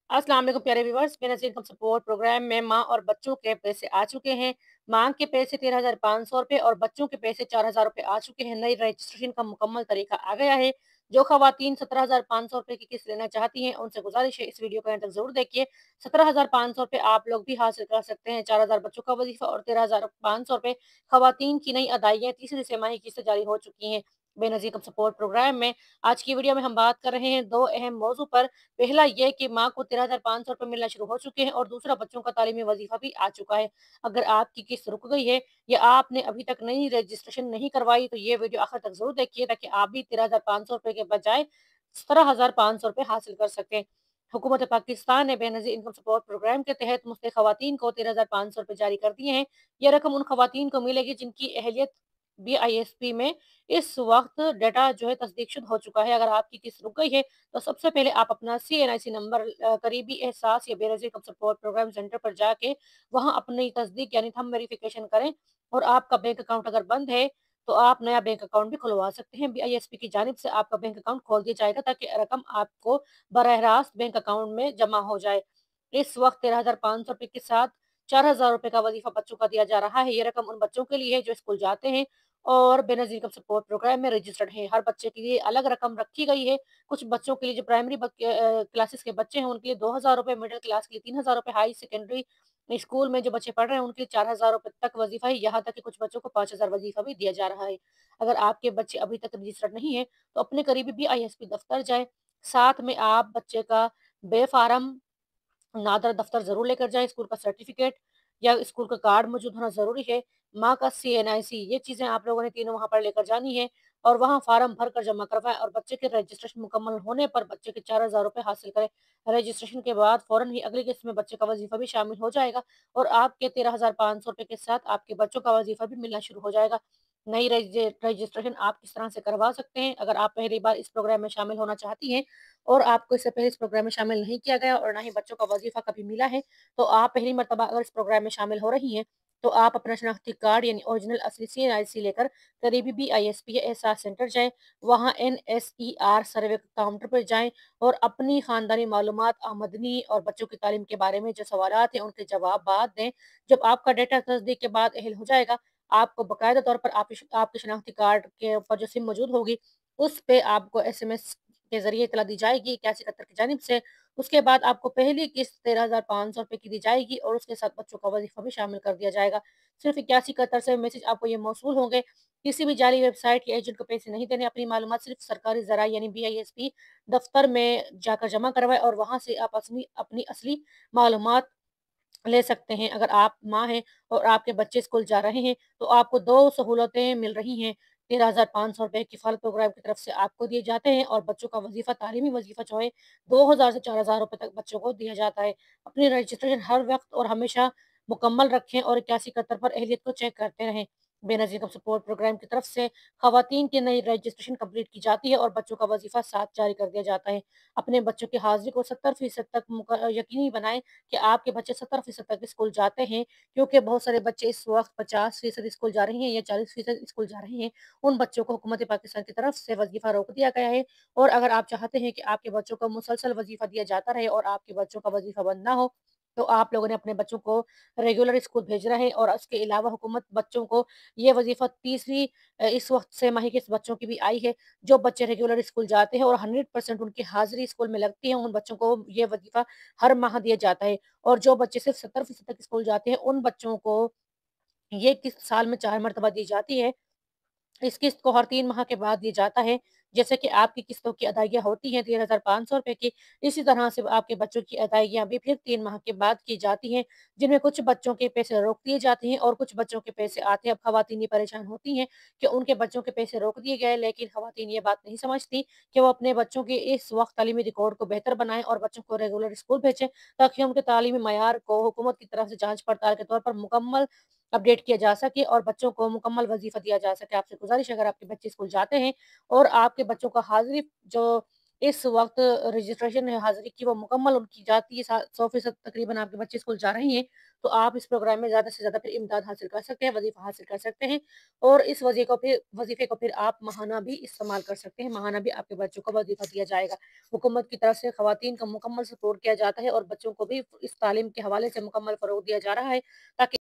अस्सलाम वालेकुम प्यारे viewers, Benazir income support programme में माँ और बच्चों के पैसे आ चुके हैं। माँ के पैसे 13,500 रुपए और बच्चों के पैसे 4,000 रुपए आ चुके हैं। नई रजिस्ट्रेशन का मुकम्मल तरीका आ गया है। जो खवातीन 17,500 रुपए की किस्त लेना चाहती हैं, उनसे गुजारिश है इस वीडियो को अंत तक ज़रूर देखिए। 17,500 रुपए आप लोग भी हासिल कर सकते हैं। 4,000 बच्चों का वजीफा और 13,500 रुपए खवातीन की नई अदाइयाँ तीसरी तिमाही किस्त जारी हो चुकी हैं। बेनज़ीर इनकम सपोर्ट प्रोग्राम में आज की वीडियो में हम बात कर रहे हैं 2 अहम मौज़ू पर। पहला ये कि माँ को 13,500 रुपए मिलना शुरू हो चुके हैं और दूसरा बच्चों का तालीमी वजीफा भी आ चुका है। अगर आपकी किस्त रुक गई है या आपने अभी तक नई रजिस्ट्रेशन नहीं करवाई तो ये वीडियो आखिर तक जरूर देखिए ताकि आप भी 13,500 रुपए के बजाय 17,500 रुपए हासिल कर सकें। हुकूमत पाकिस्तान ने बेनज़ीर इनकम सपोर्ट प्रोग्राम के तहत मुफ्त खवातीन को 13,500 रुपए जारी कर दिए हैं। यह रकम उन खवातीन को मिलेगी जिनकी अहलियत BISP में इस वक्त डाटा जो है तस्दीकशुदा हो चुका है। अगर आपकी किस्त रुक गई है तो सबसे पहले आप अपना CNIC नंबर करीबी एहसास या बेनज़ीर कब सपोर्ट प्रोग्राम सेंटर पर जाके वहाँ अपनी तस्दीक यानी थंब वेरिफिकेशन करें। और आपका बैंक अकाउंट अगर बंद है तो आप नया बैंक अकाउंट भी खुलवा सकते हैं। BISP की जानिब से आपका बैंक अकाउंट खोल दिया जाएगा ताकि रकम आपको बरह रास्त बैंक अकाउंट में जमा हो जाए। इस वक्त 13,500 रुपए के साथ 4,000 रुपए का वजीफा बच्चों का दिया जा रहा है। ये रकम उन बच्चों के लिए है जो स्कूल जाते हैं और बेनज़ीर इनकम सपोर्ट प्रोग्राम में रजिस्टर्ड हैं। हर बच्चे के लिए अलग रकम रखी गई है। कुछ बच्चों के लिए जो प्राइमरी क्लासेस के बच्चे हैं उनके लिए 2,000 रुपए, मिडिल क्लास के लिए 3,000 रुपए, हाई सेकेंडरी स्कूल में जो बच्चे पढ़ रहे हैं उनके लिए 4,000 रुपए तक वजीफा है। यहाँ तक कि कुछ बच्चों को 5,000 वजीफा भी दिया जा रहा है। अगर आपके बच्चे अभी तक रजिस्टर्ड नहीं है तो अपने करीबी BISP दफ्तर जाए। साथ में आप बच्चे का बेफारम नादर दफ्तर ज़रूर लेकर जाएँ, स्कूल का सर्टिफ़िकेट या स्कूल का कार्ड मौजूद होना ज़रूरी है। माँ का CNIC ये चीज़ें आप लोगों ने तीनों वहाँ पर लेकर जानी है और वहाँ फ़ार्म भर कर जमा करवाएँ और बच्चे के रजिस्ट्रेशन मुकम्मल होने पर बच्चे के 4,000 रुपए हासिल करें। रजिस्ट्रेशन के बाद फ़ौरन ही अगली किस्त में बच्चे का वज़ीफ़ा भी शामिल हो जाएगा और आपके 13,500 रुपए के साथ आपके बच्चों का वज़ीफ़ा भी मिलना शुरू हो जाएगा। नई रजिस्ट्रेशन आप किस तरह से करवा सकते हैं? अगर आप पहली बार इस प्रोग्राम में शामिल होना चाहती हैं और आपको इससे पहले इस प्रोग्राम में शामिल नहीं किया गया और ना ही बच्चों का वजीफा कभी मिला है, तो आप पहली मर्तबा अगर इस प्रोग्राम में शामिल हो रही हैं, तो आप अपना शनाख्ती कार्ड यानी ओरिजिनल असली CNIC लेकर करीबी BISP या एहसास सेंटर जाएँ, वहाँ NSER सर्वे काउंटर पर जाएँ और अपनी ख़ानदानी मालूमात, आमदनी और बच्चों की तालीम के बारे में जो सवालात हैं, उनके जवाब बाद दें। जब आपका डेटा तस्दीक के बाद अहल हो जाएगा, आपको बाकायदा तौर पर आपके शनाख्ती कार्ड के ऊपर जो सिम मौजूद होगी, उस पे आपको SMS के ज़रिए इत्तला दी जाएगी 8171 की जानिब से। उसके बाद आपको पहली किस्त 13,500 रुपए की दी जाएगी और उसके साथ बच्चों का वज़ीफ़ा भी शामिल कर दिया जाएगा। सिर्फ़ 8171 से मैसेज आपको ये मौसूल होंगे। किसी भी जाली वेबसाइट या एजेंट को पैसे नहीं देने, अपनी मालूमात सिर्फ़ सरकारी ज़राए यानी BISP दफ़्तर में जाकर जमा करवाएँ और वहाँ से आप अपनी असली मालूमात ले सकते हैं। अगर आप माँ हैं और आपके बच्चे स्कूल जा रहे हैं, तो आपको 2 सहूलतें मिल रही हैं। 13,500 रुपए किफ़ालत प्रोग्राम की तरफ से आपको दिए जाते हैं और बच्चों का वज़ीफ़ा, तालीमी वज़ीफ़ा जो है 2,000 से 4,000 रुपए तक बच्चों को दिया जाता है। अपनी रजिस्ट्रेशन हर वक़्त और हमेशा मुकम्मल रखें और 8171 पर अहलियत को चेक करते रहें। बेनज़ीर इनकम सपोर्ट प्रोग्राम की तरफ से ख़वातीन की नई रजिस्ट्रेशन कंप्लीट की जाती है और बच्चों का वज़ीफ़ा साथ जारी कर दिया जाता है। अपने बच्चों की हाज़िरी को 70% तक यकीनी बनाएँ कि आपके बच्चे 70% तक स्कूल जाते हैं, क्योंकि बहुत सारे बच्चे इस वक़्त 50% स्कूल जा रहे हैं या 40% स्कूल जा रहे हैं। उन बच्चों को हुकूमत पाकिस्तान की तरफ से वज़ीफ़ा रोक दिया गया है और अगर आप चाहते हैं कि आपके बच्चों को मुसलसल वज़ीफ़ा दिया जाता रहे और आपके बच्चों का वज़ीफ़ा बंद ना हो, तो आप लोगों ने अपने बच्चों को रेगुलर स्कूल भेजना है और उसके अलावा हुकूमत बच्चों को ये वज़ीफ़ा तीसरी इस वक़्त से माही के बच्चों की भी आई है। जो बच्चे रेगुलर स्कूल जाते हैं और 100% उनकी हाज़िरी स्कूल में लगती है, उन बच्चों को ये वज़ीफ़ा हर माह दिया जाता है। और जो बच्चे सिर्फ़ 70% तक स्कूल जाते हैं, उन बच्चों को ये किस्त साल में 4 मर्तबा दी जाती है। इस किस्त को हर 3 माह के बाद दिया जाता है। जैसे कि आपकी किस्तों की अदाइयाँ होती हैं 13,500 रुपए की, इसी तरह से आपके बच्चों की अदाइयाँ भी फिर 3 माह के बाद की जाती हैं, जिनमें कुछ बच्चों के पैसे रोक दिए जाते हैं और कुछ बच्चों के पैसे आते हैं। अब ख़वातीन ये परेशान होती हैं कि उनके बच्चों के पैसे रोक दिए गए, लेकिन ख़वातीन ये बात नहीं समझती कि वो अपने बच्चों के इस वक़्त तालीमी रिकॉर्ड को बेहतर बनाएँ और बच्चों को रेगुलर स्कूल भेजें, ताकि उनके तालीमी मयार को हुकूमत की तरफ से जाँच-पड़ताल के तौर पर मुकम्मल अपडेट किया जा सके और बच्चों को मुकम्मल वज़ीफ़ा दिया जा सके। आपसे गुज़ारिश है अगर आपके बच्चे स्कूल जाते हैं और आपके बच्चों का हाज़िरी जो इस वक़्त रजिस्ट्रेशन हाज़िरी की वो मुकम्मल उनकी जाती है, सा 100% तकरीबन आपके बच्चे स्कूल जा रहे हैं, तो आप इस प्रोग्राम में ज़्यादा से ज़्यादा फिर इमदाद हासिल कर सकते हैं, वज़ीफ़ा हासिल कर सकते हैं और इस वज़ीफ़े को फिर आप माहाना भी इस्तेमाल कर सकते हैं, माहाना भी आपके बच्चों को वज़ीफ़ा दिया जाएगा। हुकूमत की तरफ से ख़वातीन का मुकम्मल सपोर्ट किया जाता है और बच्चों को भी इस तालीम के हवाले से मुकम्मल फ़रोग़ दिया जा रहा है, ताकि